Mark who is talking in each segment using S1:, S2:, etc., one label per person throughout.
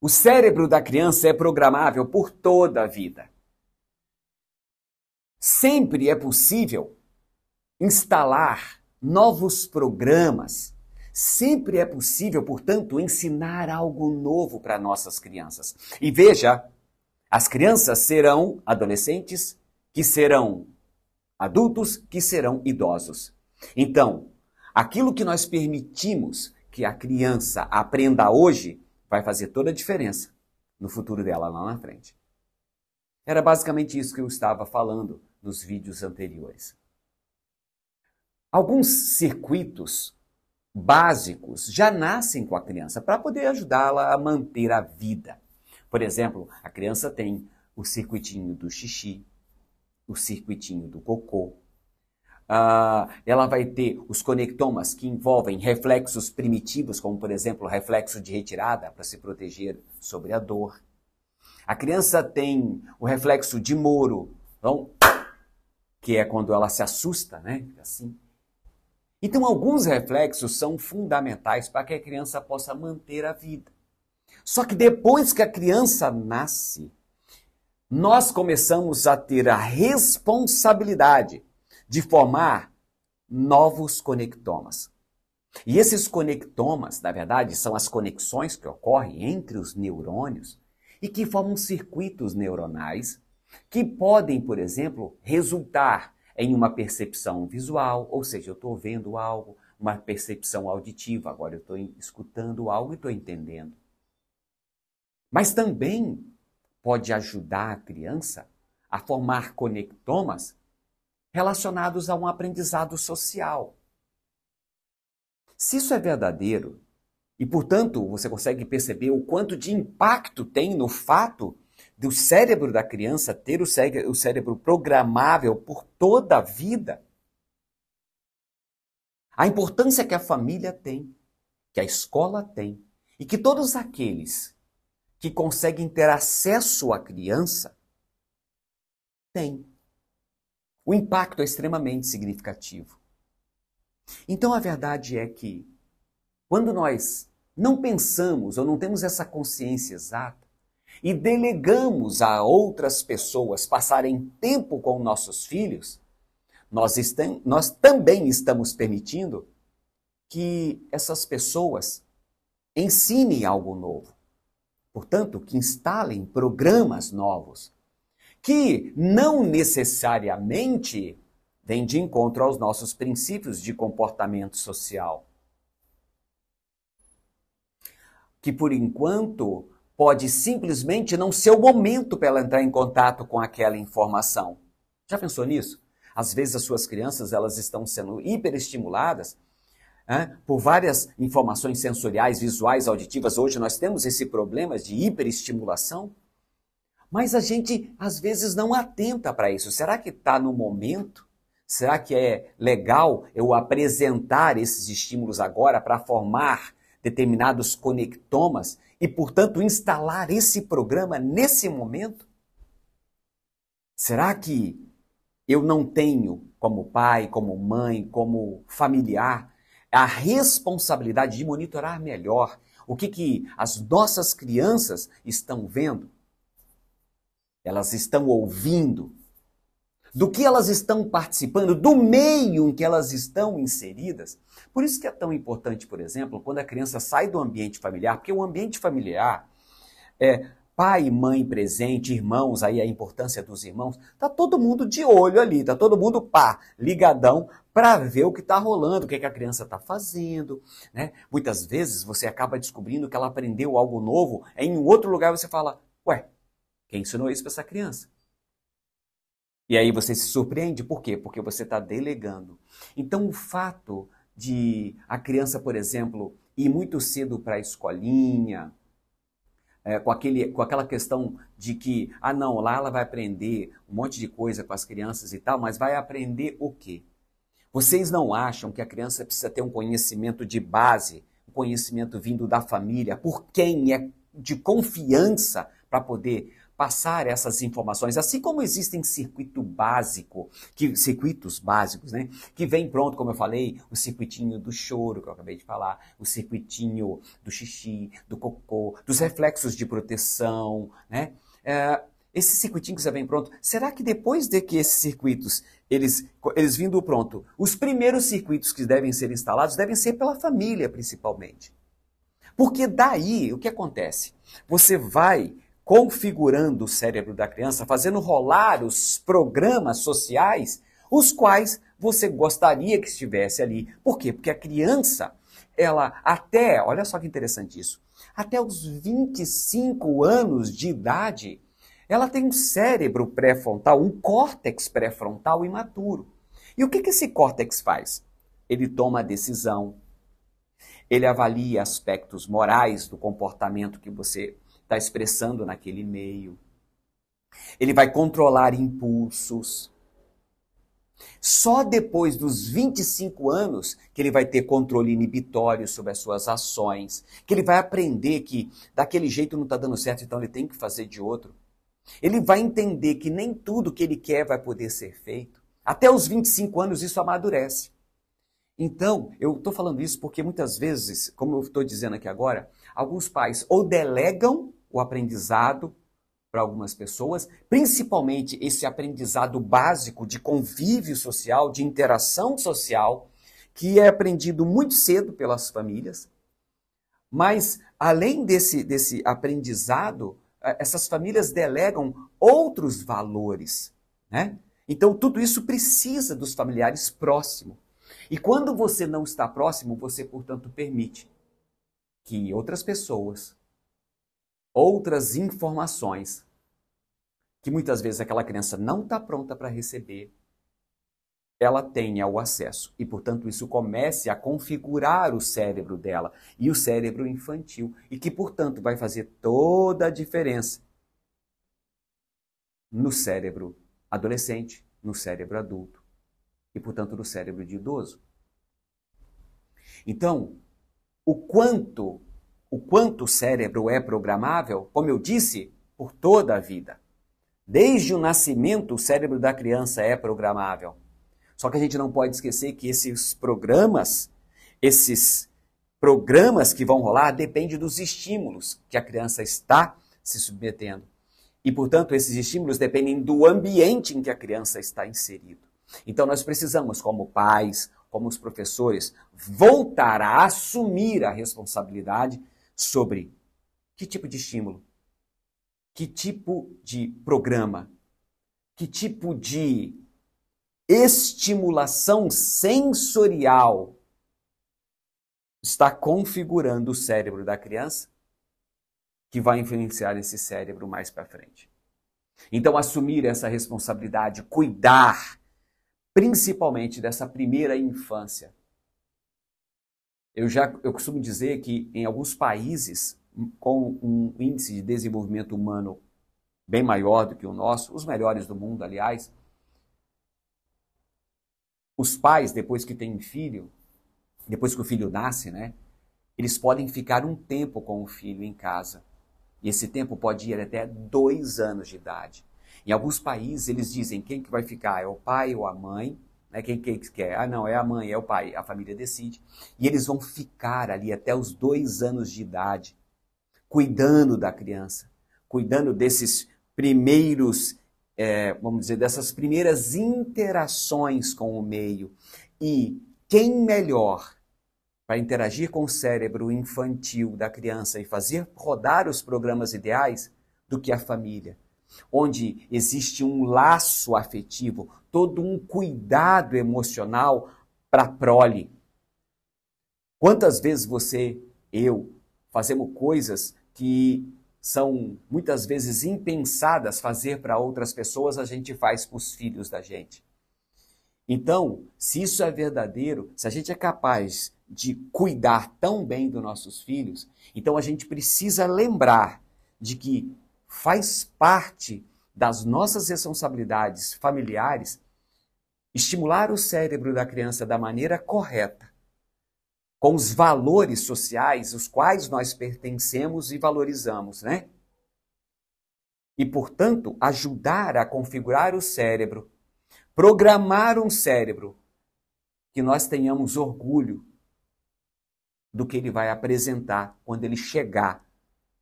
S1: O cérebro da criança é programável por toda a vida. Sempre é possível instalar novos programas. Sempre é possível, portanto, ensinar algo novo para nossas crianças. E veja, as crianças serão adolescentes, que serão adultos, que serão idosos. Então, aquilo que nós permitimos que a criança aprenda hoje vai fazer toda a diferença no futuro dela lá na frente. Era basicamente isso que eu estava falando nos vídeos anteriores. Alguns circuitos básicos já nascem com a criança para poder ajudá-la a manter a vida. Por exemplo, a criança tem o circuitinho do xixi, o circuitinho do cocô. Ela vai ter os conectomas que envolvem reflexos primitivos, como por exemplo o reflexo de retirada para se proteger sobre a dor. A criança tem o reflexo de Moro, então, que é quando ela se assusta, né? Assim. Então, alguns reflexos são fundamentais para que a criança possa manter a vida. Só que depois que a criança nasce, nós começamos a ter a responsabilidade de formar novos conectomas. E esses conectomas, na verdade, são as conexões que ocorrem entre os neurônios e que formam circuitos neuronais que podem, por exemplo, resultar em uma percepção visual, ou seja, eu estou vendo algo, uma percepção auditiva, agora eu estou escutando algo e estou entendendo. Mas também pode ajudar a criança a formar conectomas relacionados a um aprendizado social. Se isso é verdadeiro, e portanto você consegue perceber o quanto de impacto tem no fato do cérebro da criança ter o cérebro programável por toda a vida, a importância que a família tem, que a escola tem, e que todos aqueles que conseguem ter acesso à criança têm. O impacto é extremamente significativo. Então a verdade é que, quando nós não pensamos ou não temos essa consciência exata e delegamos a outras pessoas passarem tempo com nossos filhos, nós também estamos permitindo que essas pessoas ensinem algo novo. Portanto, que instalem programas novos, que não necessariamente vêm de encontro aos nossos princípios de comportamento social. Que, por enquanto, pode simplesmente não ser o momento para ela entrar em contato com aquela informação. Já pensou nisso? Às vezes as suas crianças elas estão sendo hiperestimuladas por várias informações sensoriais, visuais, auditivas. Hoje nós temos esse problema de hiperestimulação. Mas a gente, às vezes, não atenta para isso. Será que está no momento? Será que é legal eu apresentar esses estímulos agora para formar determinados conectomas e, portanto, instalar esse programa nesse momento? Será que eu não tenho, como pai, como mãe, como familiar, a responsabilidade de monitorar melhor o que as nossas crianças estão vendo? Elas estão ouvindo, do que elas estão participando, do meio em que elas estão inseridas. Por isso que é tão importante, por exemplo, quando a criança sai do ambiente familiar, porque o ambiente familiar é pai, mãe presente, irmãos, aí a importância dos irmãos, tá todo mundo de olho ali, tá todo mundo ligadão para ver o que está rolando, o que a criança está fazendo, né? Muitas vezes você acaba descobrindo que ela aprendeu algo novo, em um outro lugar você fala, ué, quem ensinou isso para essa criança? E aí você se surpreende. Por quê? Porque você está delegando. Então o fato de a criança, por exemplo, ir muito cedo para a escolinha, com aquela questão de que, não, lá ela vai aprender um monte de coisa com as crianças e tal, mas vai aprender o quê? Vocês não acham que a criança precisa ter um conhecimento de base, um conhecimento vindo da família, por quem é de confiança para poder passar essas informações, assim como existem circuitos básicos, né, que vem pronto, como eu falei, o circuitinho do choro, que eu acabei de falar, o circuitinho do xixi, do cocô, dos reflexos de proteção, né? Esse circuitinho que já vem pronto, será que depois de que esses circuitos, eles vindo pronto, os primeiros circuitos que devem ser instalados devem ser pela família, principalmente? Porque daí, o que acontece? Você vai configurando o cérebro da criança, fazendo rolar os programas sociais, os quais você gostaria que estivesse ali. Por quê? Porque a criança, ela até, olha só que interessante isso, até os 25 anos de idade, ela tem um cérebro pré-frontal, um córtex pré-frontal imaturo. E o que esse córtex faz? Ele toma a decisão, ele avalia aspectos morais do comportamento que você está expressando naquele meio. Ele vai controlar impulsos. Só depois dos 25 anos que ele vai ter controle inibitório sobre as suas ações, que ele vai aprender que daquele jeito não está dando certo, então ele tem que fazer de outro. Ele vai entender que nem tudo que ele quer vai poder ser feito. Até os 25 anos isso amadurece. Então, eu estou falando isso porque muitas vezes, como eu estou dizendo aqui agora, alguns pais ou delegam o aprendizado para algumas pessoas, principalmente esse aprendizado básico de convívio social, de interação social, que é aprendido muito cedo pelas famílias. Mas, além desse aprendizado, essas famílias delegam outros valores, né? Então, tudo isso precisa dos familiares próximos. E quando você não está próximo, você, portanto, permite que outras pessoas, outras informações, que muitas vezes aquela criança não está pronta para receber, ela tenha o acesso. E, portanto, isso comece a configurar o cérebro dela e o cérebro infantil. E que, portanto, vai fazer toda a diferença no cérebro adolescente, no cérebro adulto e, portanto, no cérebro de idoso. Então, o quanto o cérebro é programável, como eu disse, por toda a vida. Desde o nascimento, o cérebro da criança é programável. Só que a gente não pode esquecer que esses programas que vão rolar, dependem dos estímulos que a criança está se submetendo. E, portanto, esses estímulos dependem do ambiente em que a criança está inserida. Então, nós precisamos, como pais, como os professores, voltar a assumir a responsabilidade sobre que tipo de estímulo, que tipo de programa, que tipo de estimulação sensorial está configurando o cérebro da criança, que vai influenciar esse cérebro mais para frente. Então, assumir essa responsabilidade, cuidar principalmente dessa primeira infância. Eu costumo dizer que em alguns países com um índice de desenvolvimento humano bem maior do que o nosso, os melhores do mundo, aliás, os pais, depois que têm filho, depois que o filho nasce, né, eles podem ficar um tempo com o filho em casa. E esse tempo pode ir até 2 anos de idade. Em alguns países, eles dizem quem que vai ficar, é o pai ou a mãe, né? Quem quer? Ah, não, é a mãe, é o pai, a família decide. E eles vão ficar ali até os 2 anos de idade, cuidando da criança, cuidando desses primeiros, vamos dizer, dessas primeiras interações com o meio. E quem melhor para interagir com o cérebro infantil da criança e fazer rodar os programas ideais do que a família, onde existe um laço afetivo, todo um cuidado emocional para a prole. Quantas vezes você, eu, fazemos coisas que são muitas vezes impensadas fazer para outras pessoas, a gente faz para os filhos da gente. Então, se isso é verdadeiro, se a gente é capaz de cuidar tão bem dos nossos filhos, então a gente precisa lembrar de que faz parte das nossas responsabilidades familiares estimular o cérebro da criança da maneira correta, com os valores sociais os quais nós pertencemos e valorizamos, né? e, portanto, ajudar a configurar o cérebro, programar um cérebro que nós tenhamos orgulho do que ele vai apresentar quando ele chegar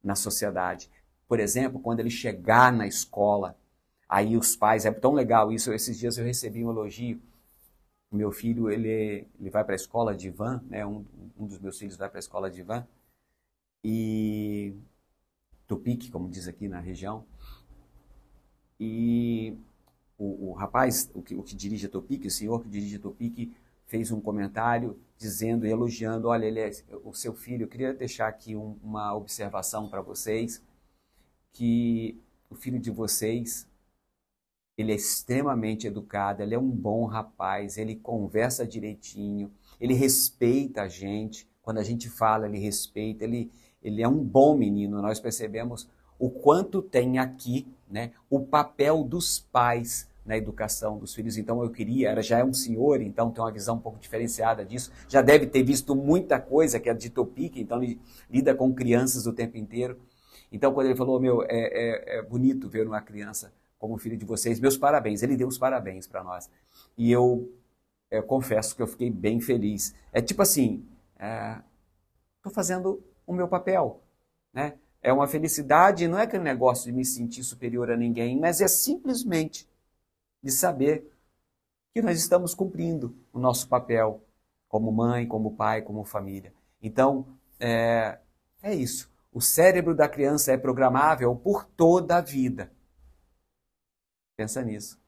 S1: na sociedade. Por exemplo, quando ele chegar na escola, aí os pais, é tão legal isso, esses dias eu recebi um elogio. O meu filho, ele vai para a escola de van, né? Um dos meus filhos vai para a escola de van, e Tupique, como diz aqui na região, e o rapaz, o que dirige a Tupique, o senhor que dirige a Tupique, fez um comentário dizendo e elogiando, olha, ele é o seu filho. Eu queria deixar aqui uma observação para vocês, que o filho de vocês, ele é extremamente educado, ele é um bom rapaz, ele conversa direitinho, ele respeita a gente, quando a gente fala, ele respeita, ele é um bom menino. Nós percebemos o quanto tem aqui, né, o papel dos pais na educação dos filhos. Então eu queria, já é um senhor, então tem uma visão um pouco diferenciada disso, já deve ter visto muita coisa que é de Tupique, então ele lida com crianças o tempo inteiro. Então quando ele falou, é bonito ver uma criança como filho de vocês, meus parabéns, ele deu os parabéns para nós. E eu confesso que eu fiquei bem feliz. É tipo assim, estou fazendo o meu papel, né? É uma felicidade, não é aquele negócio de me sentir superior a ninguém, mas é simplesmente de saber que nós estamos cumprindo o nosso papel como mãe, como pai, como família. Então, é isso. O cérebro da criança é programável por toda a vida. Pensa nisso.